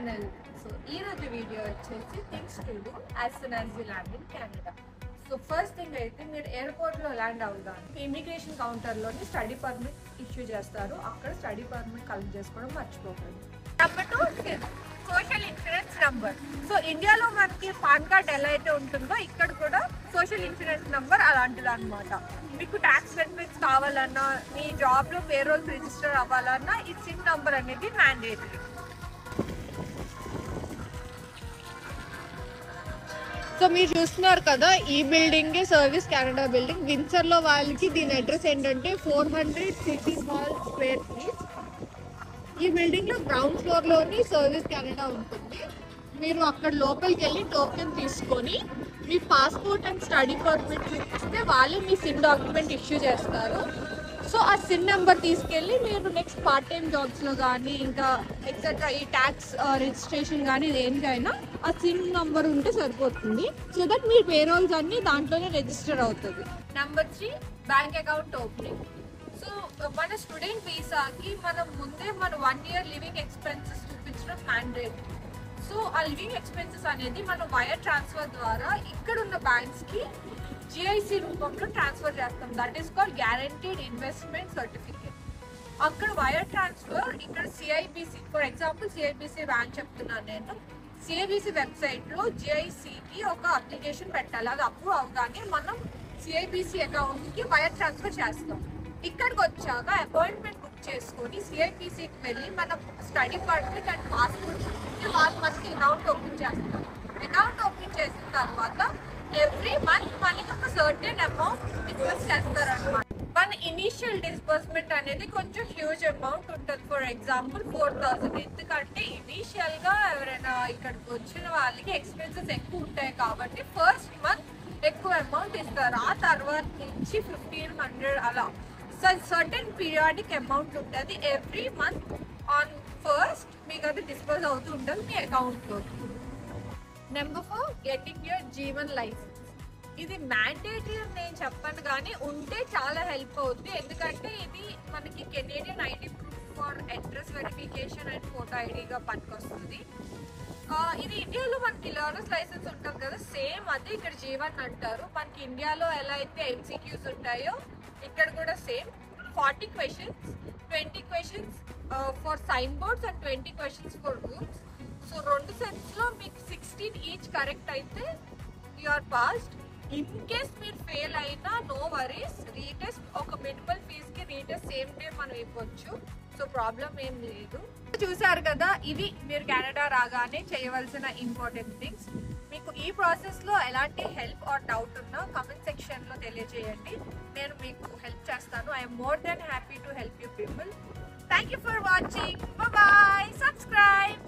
Channel. So ఈ రోజు video వచ్చేసి things to do as soon as you land in Canada. So first thing అయితే మీరు ఎయిర్పోర్ట్లో ల్యాండ్ అవుతాను ఇమిగ్రేషన్ కౌంటర్లోని స్టడీ పర్మిట్ ఇష్యూ చేస్తారు. అక్కడ స్టడీ పర్మిట్ కలెక్ట్ చేసుకోవడం మర్చిపోకండి. Number 2 social insurance number. So ఇండియాలో మనకి పాన్ కార్డ్ ఎలా అయితే ఉంటుందో ఇక్కడ కూడా సోషల్ ఇన్సూరెన్స్ నంబర్ అలాంటిది అనమాట. మీకు ట్యాక్స్ బెనిఫిట్స్ కావాలన్నా మీ జాబ్లో పేరోల్ రిజిస్టర్ అవ్వాలన్నా ఈ సిమ్ నంబర్ అనేది మ్యాండేటరీ. సో మీరు చూస్తున్నారు కదా, ఈ బిల్డింగే సర్వీస్ కెనడా బిల్డింగ్. విన్సర్లో వాళ్ళకి దీని అడ్రస్ ఏంటంటే 400 సిటీ హాల్ స్క్వేర్ ఫీట్. ఈ బిల్డింగ్లో గ్రౌండ్ ఫ్లోర్లోని సర్వీస్ కెనడా ఉంటుంది. మీరు అక్కడ లోపలికి వెళ్ళి టోకెన్ తీసుకొని మీ పాస్పోర్ట్ అండ్ స్టడీ పర్మిట్ చూపిస్తే వాళ్ళు మీ సిమ్ డాక్యుమెంట్ ఇష్యూ చేస్తారు. సో ఆ సిమ్ నెంబర్ తీసుకెళ్ళి మీరు నెక్స్ట్ పార్ట్ టైం జాబ్స్లో కానీ ఇంకా ఎక్సెట్రా ఈ ట్యాక్స్ రిజిస్ట్రేషన్ కానీ దేనికైనా ఆ సిమ్ నెంబర్ ఉంటే సరిపోతుంది. సో దట్ మీ పేరోల్స్ అన్నీ దాంట్లోనే రిజిస్టర్ అవుతుంది. Number 3 bank account opening. So మన స్టూడెంట్ వీసాకి మనం ముందే మన 1 year లివింగ్ ఎక్స్పెన్సెస్ చూపించడం మ్యాండేటరీ. సో ఆ లివింగ్ ఎక్స్పెన్సెస్ అనేది మనం వైర్ ట్రాన్స్ఫర్ ద్వారా ఇక్కడున్న బ్యాంక్స్కి జిఐసి రూపంలో ట్రాన్స్ఫర్ చేస్తాం. That is called guaranteed investment certificate. అక్కడ వైర్ ట్రాన్స్ఫర్ ఇక్కడ సిఐబిసి, ఫర్ ఎగ్జాంపుల్ సిఐబిసి బ్యాంక్ చెప్తున్నాను నేను. సిఐబిసి వెబ్సైట్లో జిఐసికి ఒక అప్లికేషన్ పెట్టాలి. అది అప్రూవ్ అవగానే మనం సిఐబిసి అకౌంట్కి వైర్ ట్రాన్స్ఫర్ చేస్తాం. ఇక్కడికి వచ్చాక అపాయింట్మెంట్ బుక్ చేసుకొని సిఐబిసికి వెళ్ళి మన స్టడీ పర్మిట్ అండ్ పాస్పోర్ట్ వాళ్ళు మనకి అకౌంట్ ఓపెన్ చేస్తారు. అకౌంట్ ఓపెన్ చేసిన తర్వాత ఎవ్రీ మంత్ మనకి ఒక సర్టెన్ అమౌంట్ డిస్బర్స్ చేస్తారనమాట. మన ఇనీషియల్ డిస్బర్స్మెంట్ అనేది కొంచెం హ్యూజ్ అమౌంట్ ఉంటుంది. For example 4000. ఎందుకంటే ఇనీషియల్గా ఎవరైనా ఇక్కడికి వచ్చిన వాళ్ళకి ఎక్స్పెన్సెస్ ఎక్కువ ఉంటాయి కాబట్టి ఫస్ట్ మంత్ ఎక్కువ అమౌంట్ ఇస్తారు. ఆ తర్వాత నుంచి 1500 అలా సర్టెన్ పీరియాడిక్ అమౌంట్ ఉంటుంది. ఎవ్రీ మంత్ ఆన్ ఫస్ట్ మీకు అది డిస్బర్స్ అవుతూ ఉంటుంది మీ అకౌంట్లో. Number 4 getting your G1 license. ఇది మ్యాండేటరీ అని నేను చెప్పను కానీ ఉంటే చాలా హెల్ప్ అవుతుంది. ఎందుకంటే ఇది మనకి Canadian ID proof for address verification and photo ఐడిగా పనికొస్తుంది. ఇది ఇండియాలో మనకి లర్నర్స్ లైసెన్స్ ఉంటుంది కదా, సేమ్ అది ఇక్కడ G1 అంటారు. మనకి ఇండియాలో ఎలా అయితే MCQs ఉంటాయో ఇక్కడ కూడా same. 40 questions, 20 questions for sign boards and 20 questions for rooms. So 2 సెట్స్లో మీకు 16 ఈచ్ కరెక్ట్ అయితే you are passed. In case మీరు ఫెయిల్ అయినా నో వరీస్, రీటెస్ట్ ఒక మినిమల్ ఫీజ్కి రీటెస్ట్ సేమ్ డే మనం ఇవ్వచ్చు. సో ప్రాబ్లం ఏం లేదు. చూసారు కదా, ఇవి మీరు కెనడా రాగానే చేయవలసిన ఇంపార్టెంట్ థింగ్స్. మీకు ఈ ప్రాసెస్లో ఎలాంటి హెల్ప్ ఆర్ డౌట్ ఉన్నా కమెంట్ సెక్షన్లో తెలియజేయండి. నేను మీకు హెల్ప్ చేస్తాను. I'm more than happy to help you people. Thank you for watching. Bye bye. Subscribe.